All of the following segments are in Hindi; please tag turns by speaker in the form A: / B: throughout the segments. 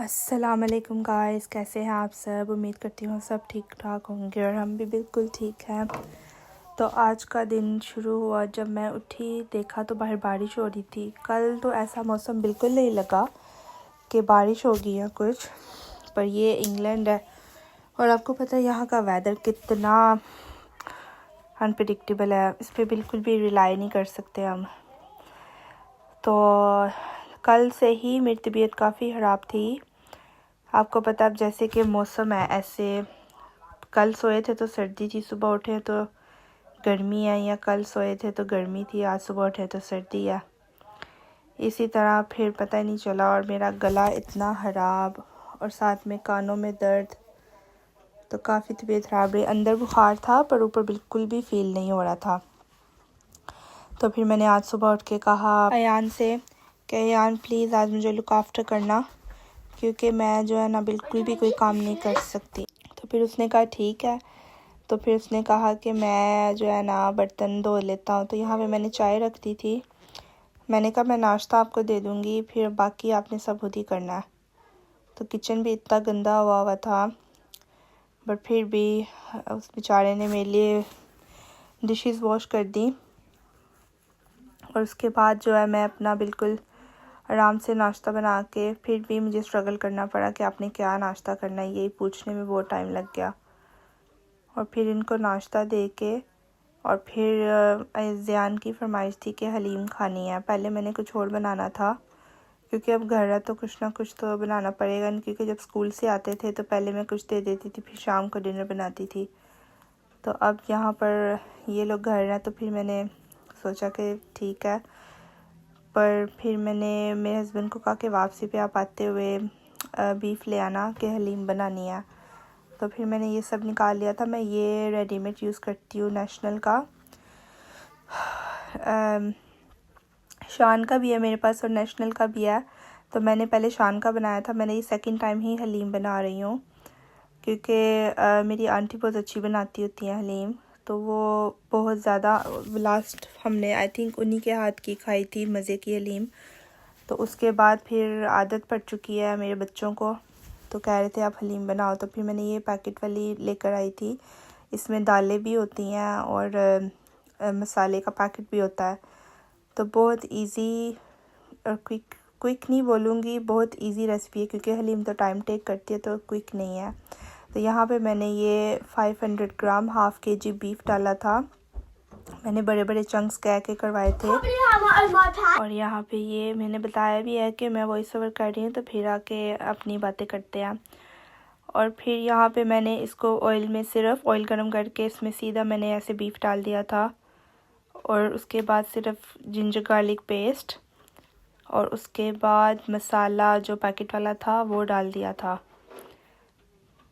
A: अस्सलामुअलैकुम गाइस, कैसे हैं आप सब। उम्मीद करती हूँ सब ठीक ठाक होंगे और हम भी बिल्कुल ठीक हैं। तो आज का दिन शुरू हुआ जब मैं उठी, देखा तो बाहर बारिश हो रही थी। कल तो ऐसा मौसम बिल्कुल नहीं लगा कि बारिश होगी या कुछ, पर ये इंग्लैंड है और आपको पता है यहाँ का वेदर कितना अनप्रेडिक्टेबल है। इस पर बिल्कुल भी रिलाई नहीं कर सकते हम। तो कल से ही मेरी तबीयत काफ़ी ख़राब थी। आपको पता है जैसे कि मौसम है, ऐसे कल सोए थे तो सर्दी थी, सुबह उठे तो गर्मी है, या कल सोए थे तो गर्मी थी, आज सुबह उठे तो सर्दी है। इसी तरह फिर पता ही नहीं चला और मेरा गला इतना ख़राब और साथ में कानों में दर्द, तो काफ़ी तबीयत ख़राब रही। अंदर बुखार था पर ऊपर बिल्कुल भी फील नहीं हो रहा था। तो फिर मैंने आज सुबह उठ के कहा अयान से कि अयान प्लीज़ आज मुझे लुक आफ्टर करना, क्योंकि मैं जो है ना बिल्कुल भी कोई काम नहीं कर सकती। तो फिर उसने कहा ठीक है। तो फिर उसने कहा कि मैं जो है ना बर्तन धो लेता हूँ। तो यहाँ पे मैंने चाय रख दी थी। मैंने कहा मैं नाश्ता आपको दे दूँगी, फिर बाकी आपने सब खुद ही करना है। तो किचन भी इतना गंदा हुआ था, बट फिर भी उस बेचारे ने मेरे लिए डिशेस वॉश कर दी। और उसके बाद जो है मैं अपना बिल्कुल आराम से नाश्ता बना के, फिर भी मुझे स्ट्रगल करना पड़ा कि आपने क्या नाश्ता करना है, यही पूछने में बहुत टाइम लग गया। और फिर इनको नाश्ता दे के और फिर ज़ियान की फरमाइश थी कि हलीम खानी है। पहले मैंने कुछ और बनाना था, क्योंकि अब घर है तो कुछ ना कुछ तो बनाना पड़ेगा, क्योंकि जब स्कूल से आते थे तो पहले मैं कुछ दे देती थी, फिर शाम को डिनर बनाती थी। तो अब यहाँ पर ये लोग घर हैं तो फिर मैंने सोचा कि ठीक है। पर फिर मैंने मेरे हस्बैंड को कहा कि वापसी पे आप आते हुए बीफ ले आना कि हलीम बनानी है। तो फिर मैंने ये सब निकाल लिया था। मैं ये रेडीमेड यूज़ करती हूँ, नेशनल का। शान का भी है मेरे पास और नेशनल का भी है। तो मैंने पहले शान का बनाया था, मैंने ये सेकंड टाइम ही हलीम बना रही हूँ, क्योंकि मेरी आंटी बहुत अच्छी बनाती होती हैं हलीम। तो वो बहुत ज़्यादा, लास्ट हमने आई थिंक उन्हीं के हाथ की खाई थी मज़े की हलीम। तो उसके बाद फिर आदत पड़ चुकी है मेरे बच्चों को, तो कह रहे थे आप हलीम बनाओ। तो फिर मैंने ये पैकेट वाली लेकर आई थी। इसमें दालें भी होती हैं और मसाले का पैकेट भी होता है। तो बहुत इजी और क्विक नहीं बोलूँगी, बहुत इजी रेसिपी है, क्योंकि हलीम तो टाइम टेक करती है तो क्विक नहीं है। तो यहाँ पे मैंने ये 500 ग्राम हाफ़ केजी बीफ डाला था। मैंने बड़े बड़े चंक्स कह के करवाए थे। और यहाँ पे ये मैंने बताया भी है कि मैं वॉइस ओवर कर रही हूँ, तो फिर आके अपनी बातें करते हैं। और फिर यहाँ पे मैंने इसको ऑयल में, सिर्फ ऑयल गर्म करके इसमें सीधा मैंने ऐसे बीफ डाल दिया था। और उसके बाद सिर्फ जिंजर गार्लिक पेस्ट और उसके बाद मसाला जो पैकेट वाला था वो डाल दिया था।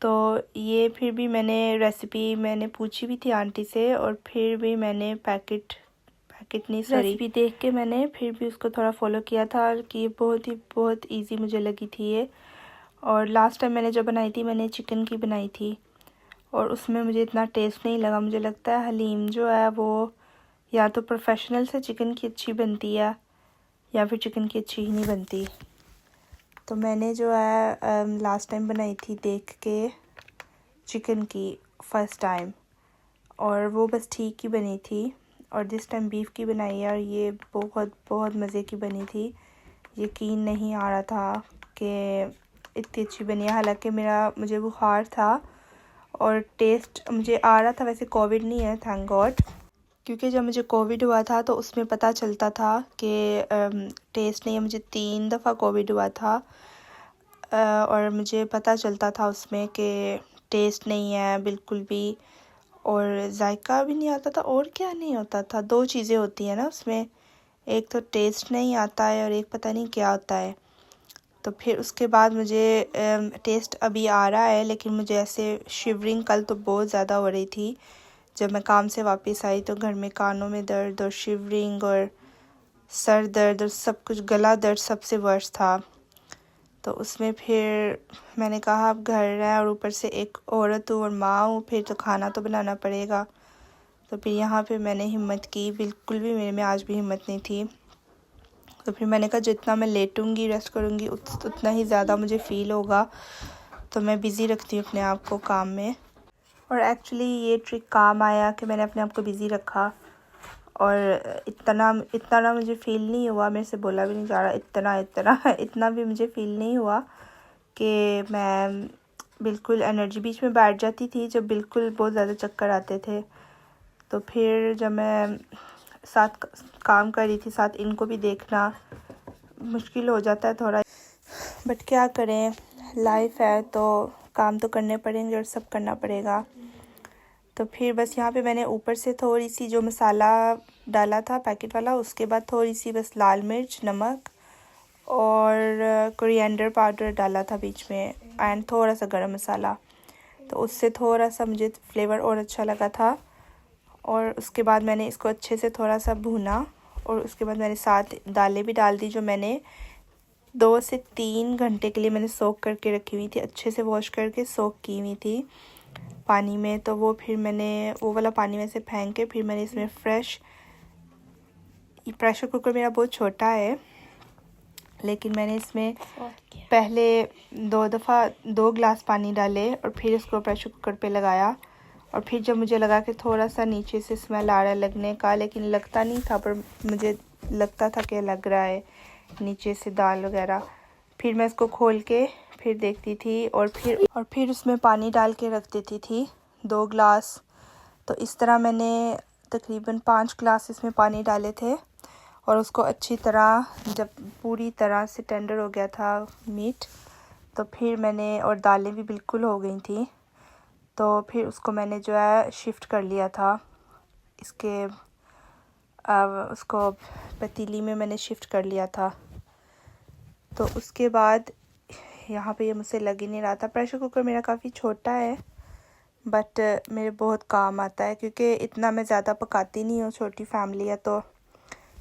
A: तो ये फिर भी मैंने रेसिपी मैंने पूछी भी थी आंटी से, और फिर भी मैंने पैकेट नहीं सॉरी रेसिपी देख के मैंने फिर भी उसको थोड़ा फॉलो किया था, कि बहुत इजी मुझे लगी थी ये। और लास्ट टाइम मैंने जो बनाई थी, मैंने चिकन की बनाई थी और उसमें मुझे इतना टेस्ट नहीं लगा। मुझे लगता है हलीम जो है वो या तो प्रोफेशनल से चिकन की अच्छी बनती है या फिर चिकन की अच्छी ही नहीं बनती। तो मैंने जो है लास्ट टाइम बनाई थी देख के चिकन की फ़र्स्ट टाइम, और वो बस ठीक ही बनी थी। और दिस टाइम बीफ की बनाई है और ये बहुत मज़े की बनी थी। यकीन नहीं आ रहा था कि इतनी अच्छी बनी है। हालांकि मुझे बुखार था और टेस्ट मुझे आ रहा था। वैसे कोविड नहीं है, थैंक गॉड, क्योंकि जब मुझे कोविड हुआ था तो उसमें पता चलता था कि टेस्ट नहीं है। मुझे 3 दफ़ा कोविड हुआ था और मुझे पता चलता था उसमें कि टेस्ट नहीं है बिल्कुल भी, और जायका भी नहीं आता था। और क्या नहीं होता था, 2 चीज़ें होती हैं ना उसमें, एक तो टेस्ट नहीं आता है और एक पता नहीं क्या होता है। तो फिर उसके बाद मुझे टेस्ट अभी आ रहा है, लेकिन मुझे ऐसे शिवरिंग कल तो बहुत ज़्यादा हो रही थी। जब मैं काम से वापस आई तो घर में कानों में दर्द और शिवरिंग और सर दर्द और सब कुछ, गला दर्द सबसे वर्स्ट था। तो उसमें फिर मैंने कहा अब घर है और ऊपर से एक औरत हूँ और माँ हूँ, फिर तो खाना तो बनाना पड़ेगा। तो फिर यहाँ पे मैंने हिम्मत की, बिल्कुल भी मेरे में आज भी हिम्मत नहीं थी। तो फिर मैंने कहा जितना मैं लेटूंगी रेस्ट करूंगी उतना ही ज़्यादा मुझे फ़ील होगा, तो मैं बिज़ी रखती हूँ अपने आप को काम में। और एक्चुअली ये ट्रिक काम आया कि मैंने अपने आप को बिज़ी रखा, और इतना ना मुझे फ़ील नहीं हुआ, मेरे से बोला भी नहीं जा रहा, इतना भी मुझे फ़ील नहीं हुआ कि मैं बिल्कुल एनर्जी बीच में बैठ जाती थी जब बिल्कुल बहुत ज़्यादा चक्कर आते थे। तो फिर जब मैं साथ काम कर रही थी, साथ इनको भी देखना मुश्किल हो जाता है थोड़ा, बट क्या करें, लाइफ है तो काम तो करने पड़ेंगे और सब करना पड़ेगा। तो फिर बस यहाँ पे मैंने ऊपर से थोड़ी सी जो मसाला डाला था पैकेट वाला, उसके बाद थोड़ी सी बस लाल मिर्च, नमक और कोरिएंडर पाउडर डाला था बीच में, एंड थोड़ा सा गरम मसाला। तो उससे थोड़ा सा मुझे फ्लेवर और अच्छा लगा था। और उसके बाद मैंने इसको अच्छे से थोड़ा सा भूना, और उसके बाद मैंने साथ दालें भी डाल दी जो मैंने 2 से 3 घंटे के लिए मैंने सोक करके रखी हुई थी, अच्छे से वॉश करके सोक की हुई थी पानी में। तो वो फिर मैंने वो वाला पानी में से फेंक के फिर मैंने इसमें फ्रेश, प्रेशर कुकर मेरा बहुत छोटा है, लेकिन मैंने इसमें पहले 2 गिलास पानी डाले और फिर इसको प्रेशर कुकर पे लगाया। और फिर जब मुझे लगा कि थोड़ा सा नीचे से स्मेल आ रहा है लगने का, लेकिन लगता नहीं था, पर मुझे लगता था कि लग रहा है नीचे से दाल वगैरह, फिर मैं इसको खोल के फिर देखती थी और फिर उसमें पानी डाल के रख देती थी 2 गिलास। तो इस तरह मैंने तकरीबन 5 गिलास इसमें पानी डाले थे, और उसको अच्छी तरह जब पूरी तरह से टेंडर हो गया था मीट, तो फिर मैंने, और दालें भी बिल्कुल हो गई थी, तो फिर उसको मैंने जो है शिफ्ट कर लिया था इसके, उसको पतीली में मैंने शिफ्ट कर लिया था। तो उसके बाद यहाँ पे ये मुझसे लग ही नहीं रहा था। प्रेशर कुकर मेरा काफ़ी छोटा है, बट मेरे बहुत काम आता है, क्योंकि इतना मैं ज़्यादा पकाती नहीं हूँ, छोटी फैमिली है तो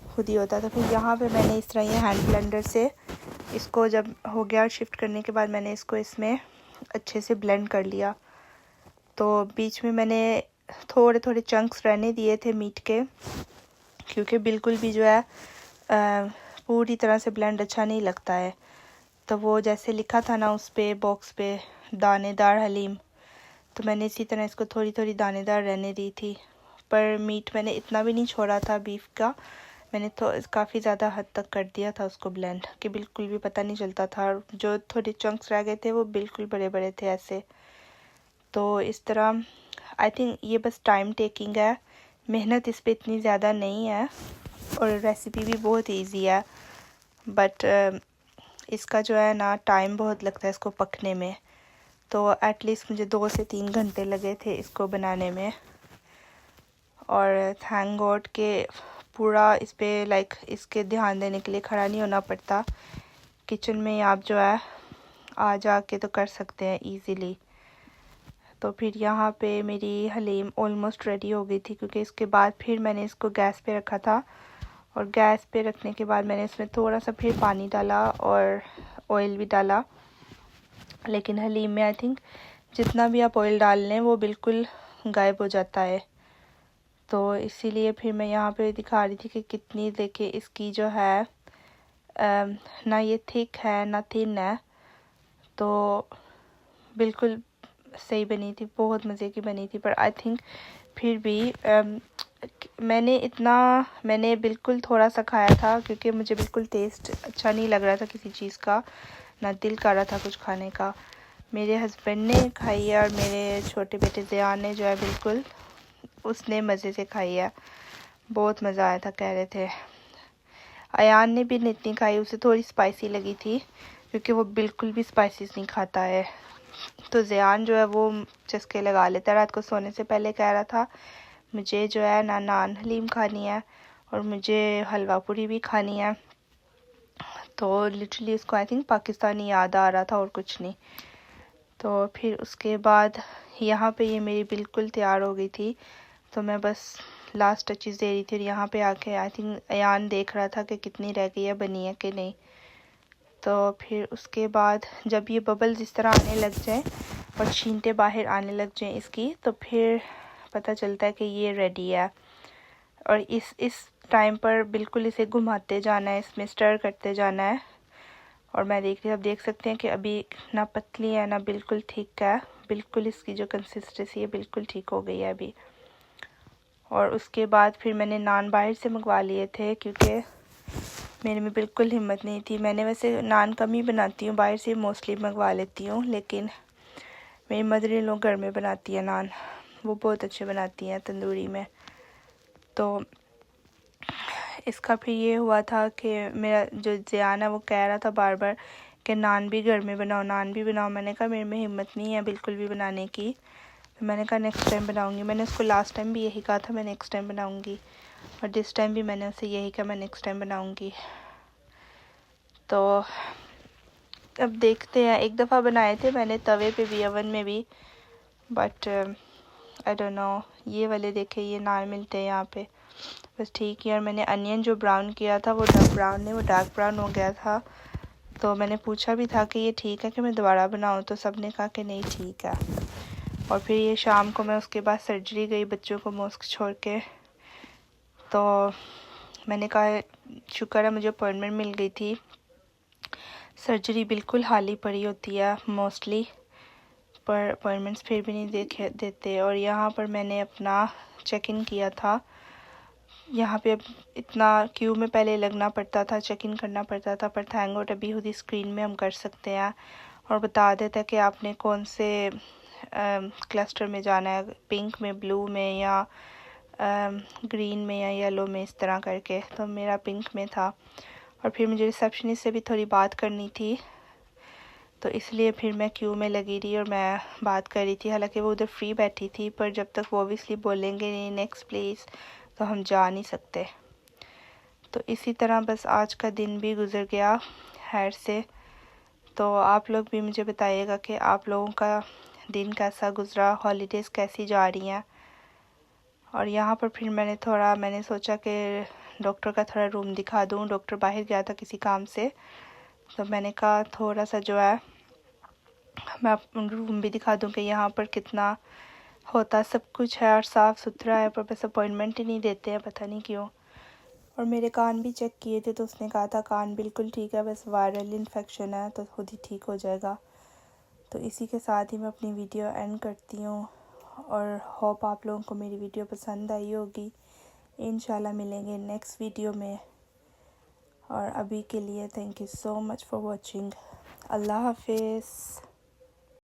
A: खुद ही होता। तो फिर यहाँ पे मैंने इस तरह ये हैंड ब्लेंडर से इसको जब हो गया शिफ्ट करने के बाद मैंने इसको इसमें अच्छे से ब्लेंड कर लिया। तो बीच में मैंने थोड़े थोड़े चंक्स रहने दिए थे मीट के, क्योंकि बिल्कुल भी जो है पूरी तरह से ब्लेंड अच्छा नहीं लगता है। तो वो जैसे लिखा था ना उस पे बॉक्स पे, दानेदार हलीम, तो मैंने इसी तरह इसको थोड़ी थोड़ी दानेदार रहने दी थी। पर मीट मैंने इतना भी नहीं छोड़ा था बीफ का, मैंने तो काफ़ी ज़्यादा हद तक कर दिया था उसको ब्लेंड, कि बिल्कुल भी पता नहीं चलता था। जो थोड़े चंक्स रह गए थे वो बिल्कुल बड़े बड़े थे ऐसे। तो इस तरह आई थिंक ये बस टाइम टेकिंग है, मेहनत इस पे इतनी ज़्यादा नहीं है, और रेसिपी भी बहुत इजी है, बट इसका जो है ना टाइम बहुत लगता है इसको पकने में। तो एटलीस्ट मुझे 2 से 3 घंटे लगे थे इसको बनाने में। और थैंक गॉड के पूरा इस पे लाइक इसके ध्यान देने के लिए खड़ा नहीं होना पड़ता, किचन में आप जो है आ जा के तो कर सकते हैं इजीली। तो फिर यहाँ पे मेरी हलीम ऑलमोस्ट रेडी हो गई थी, क्योंकि इसके बाद फिर मैंने इसको गैस पे रखा था, और गैस पे रखने के बाद मैंने इसमें थोड़ा सा फिर पानी डाला और ऑयल भी डाला। लेकिन हलीम में आई थिंक जितना भी आप ऑयल डाल लें वो बिल्कुल गायब हो जाता है। तो इसीलिए फिर मैं यहाँ पे दिखा रही थी कि कितनी, देखिए इसकी जो है ना ये थिक है ना थिन है, तो बिल्कुल सही बनी थी, बहुत मज़े की बनी थी। पर आई थिंक फिर भी मैंने बिल्कुल थोड़ा सा खाया था, क्योंकि मुझे बिल्कुल टेस्ट अच्छा नहीं लग रहा था किसी चीज़ का, ना दिल कर रहा था कुछ खाने का। मेरे हस्बैंड ने खाई है, और मेरे छोटे बेटे ज़ियान ने जो है बिल्कुल उसने मज़े से खाई है, बहुत मज़ा आया था कह रहे थे। अयान ने भी इतनी खाई, उसे थोड़ी स्पाइसी लगी थी, क्योंकि वो बिल्कुल भी स्पाइसीज नहीं खाता है। तो ज़ियान जो है वो चस्के लगा लेता है, रात को सोने से पहले कह रहा था मुझे जो है ना नान हलीम खानी है और मुझे हलवा पूरी भी खानी है। तो लिटरली उसको आई थिंक पाकिस्तानी याद आ रहा था और कुछ नहीं। तो फिर उसके बाद यहाँ पे ये मेरी बिल्कुल तैयार हो गई थी, तो मैं बस लास्ट टचेस दे रही थी। और यहाँ पे आके आई थिंक अयान देख रहा था कि कितनी रह गई है, बनी है कि नहीं। तो फिर उसके बाद जब ये बबल्स इस तरह आने लग जाए और छींटे बाहर आने लग जाएं इसकी, तो फिर पता चलता है कि ये रेडी है। और इस टाइम पर बिल्कुल इसे घुमाते जाना है, इसमें स्टर करते जाना है। और मैं आप देख सकते हैं कि अभी ना पतली है ना बिल्कुल ठीक है, बिल्कुल इसकी जो कंसिस्टेंसी है बिल्कुल ठीक हो गई है अभी। और उसके बाद फिर मैंने नान बाहर से मंगवा लिए थे क्योंकि मेरे में बिल्कुल हिम्मत नहीं थी। मैंने वैसे नान कम ही बनाती हूँ, बाहर से मोस्टली मंगवा लेती हूँ, लेकिन मेरी मदर इन लोग घर में बनाती है नान, वो बहुत अच्छे बनाती हैं तंदूरी में। तो इसका फिर ये हुआ था कि मेरा जो ज़ियान है वो कह रहा था बार बार कि नान भी घर में बनाओ, नान भी बनाओ। मैंने कहा मेरे में हिम्मत नहीं है बिल्कुल भी बनाने की। तो मैंने कहा नेक्स्ट टाइम बनाऊंगी। मैंने उसको लास्ट टाइम भी यही कहा था मैं नेक्स्ट टाइम बनाऊंगी, और दिस टाइम भी मैंने उसे यही कहा मैं नेक्स्ट टाइम बनाऊंगी। तो अब देखते हैं। एक दफ़ा बनाए थे मैंने तवे पे भी, ओवन में भी, बट आई डोंट नो। ये वाले देखे, ये नान मिलते हैं यहाँ पे, बस ठीक है। और मैंने अनियन जो ब्राउन किया था वो डार्क ब्राउन नहीं, वो डार्क ब्राउन हो गया था। तो मैंने पूछा भी था कि ये ठीक है कि मैं दोबारा बनाऊँ, तो सब ने कहा कि नहीं ठीक है। और फिर ये शाम को मैं उसके बाद सर्जरी गई बच्चों को मॉस्क छोड़ के। तो मैंने कहा शुक्र है मुझे अपॉइंटमेंट मिल गई थी। सर्जरी बिल्कुल हाली पड़ी होती है मोस्टली, पर अपॉइंटमेंट्स फिर भी नहीं देते। और यहाँ पर मैंने अपना चेक इन किया था। यहाँ पे अब इतना क्यू में पहले लगना पड़ता था, चेक इन करना पड़ता था, पर थैंक गॉड अभी खुद ही स्क्रीन में हम कर सकते हैं और बता देता है कि आपने कौन से क्लस्टर में जाना है, पिंक में, ब्लू में, या ग्रीन में, या येलो में, इस तरह करके। तो मेरा पिंक में था। और फिर मुझे रिसेप्शनिस्ट से भी थोड़ी बात करनी थी, तो इसलिए फिर मैं क्यू में लगी रही और मैं बात कर रही थी। हालांकि वो उधर फ्री बैठी थी, पर जब तक वो ऑब्वियसली बोलेंगे नहीं नेक्स्ट प्लीज़, तो हम जा नहीं सकते। तो इसी तरह बस आज का दिन भी गुज़र गया खैर से। तो आप लोग भी मुझे बताइएगा कि आप लोगों का दिन कैसा गुज़रा, हॉलीडेज़ कैसी जा रही हैं। और यहाँ पर फिर मैंने सोचा कि डॉक्टर का थोड़ा रूम दिखा दूँ। डॉक्टर बाहर गया था किसी काम से, तो मैंने कहा थोड़ा सा जो है मैं रूम भी दिखा दूँ कि यहाँ पर कितना होता सब कुछ है और साफ़ सुथरा है, पर बस अपॉइंटमेंट ही नहीं देते हैं, पता नहीं क्यों। और मेरे कान भी चेक किए थे, तो उसने कहा था कान बिल्कुल ठीक है, बस वायरल इन्फेक्शन है, तो खुद ही ठीक हो जाएगा। तो इसी के साथ ही मैं अपनी वीडियो एंड करती हूँ, और होप आप लोगों को मेरी वीडियो पसंद आई होगी। इंशाल्लाह मिलेंगे नेक्स्ट वीडियो में, और अभी के लिए thank you so much for watching. अल्लाह हाफिज़।